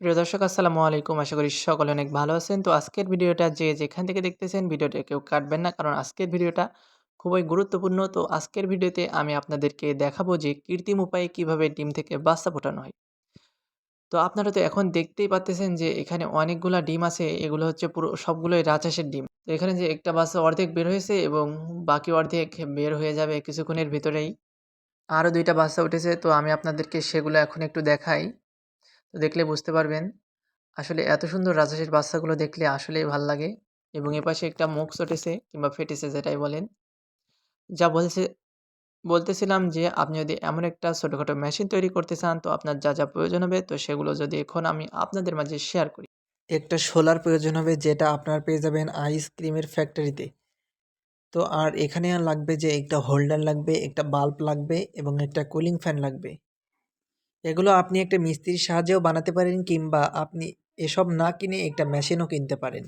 প্রিয় দর্শক আসসালামু আলাইকুম। আশা করি সকলে অনেক ভালো আছেন। তো আজকের ভিডিওটা যে যেখান থেকে দেখতেছেন ভিডিওটা কেউ কাটবেন না। কারণ আজকের ভিডিওটা খুবই গুরুত্বপূর্ণ। তো আজকের ভিডিওতে আমি আপনাদেরকে দেখাবো যে কৃত্রিম উপায়ে কিভাবে ডিম থেকে বাচ্চা ফোটানো হয়। তো আপনারা তো এখন দেখতেই পারতেছেন যে এখানে অনেকগুলা ডিম আছে। এগুলো হচ্ছে পুরো সবগুলোই রাজহাঁসের ডিম। তো এখানে যে একটা বাচ্চা অর্ধেক বের হয়েছে এবং বাকি অর্ধেক বের হয়ে যাবে কিছুক্ষণের ভিতরেই। আরও ২ টা বাচ্চা উঠেছে। তো আমি আপনাদেরকে সেগুলো এখন একটু দেখাই। তো দেখলে বুঝতে পারবেন। আসলে এত সুন্দর রাজহাঁসের বাচ্চাগুলো দেখলে আসলেই ভাল লাগে এবং এপাশে একটা মুখ চটেছে কিংবা ফেটেছে যেটাই বলেন। যা বলতেছিলাম যে আপনি যদি এমন একটা ছোটখাটো মেশিন তৈরি করতে চান তো আপনার যা প্রয়োজন হবে তো সেগুলো যদি এখন আমি আপনাদের মাঝে শেয়ার করি। একটা শোলার প্রয়োজন হবে যেটা আপনারা পেয়ে যাবেন আইসক্রিমের ফ্যাক্টরিতে। তো আর এখানে লাগবে যে একটা হোল্ডার লাগবে, একটা বাল্ব লাগবে এবং একটা কুলিং ফ্যান লাগবে। এগুলো আপনি একটা মিস্ত্রির সাহায্যেও বানাতে পারেন কিংবা আপনি এসব না কিনে একটা মেশিনও কিনতে পারেন।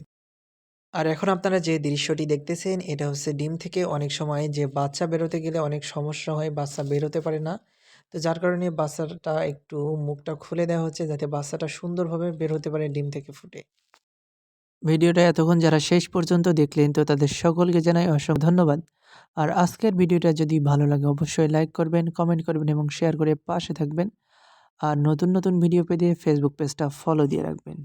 আর এখন আপনারা যে দৃশ্যটি দেখতেছেন এটা হচ্ছে ডিম থেকে অনেক সময় যে বাচ্চা বেরোতে গেলে অনেক সমস্যা হয়, বাচ্চা বেরোতে পারে না। তো যার কারণে বাচ্চাটা একটু মুখটা খুলে দেওয়া হচ্ছে যাতে বাচ্চাটা সুন্দরভাবে বের হতে পারে ডিম থেকে ফুটে। ভিডিওটা এতক্ষণ যারা শেষ পর্যন্ত দেখলেন তো তাদের সকলকে জানাই অসংখ্য ধন্যবাদ। আর আজকের ভিডিওটা যদি ভালো লাগে অবশ্যই লাইক করবেন, কমেন্ট করবেন এবং শেয়ার করে পাশে থাকবেন। আর নতুন ভিডিও পেতে ফেসবুক পেজটা ফলো দিয়ে রাখবেন।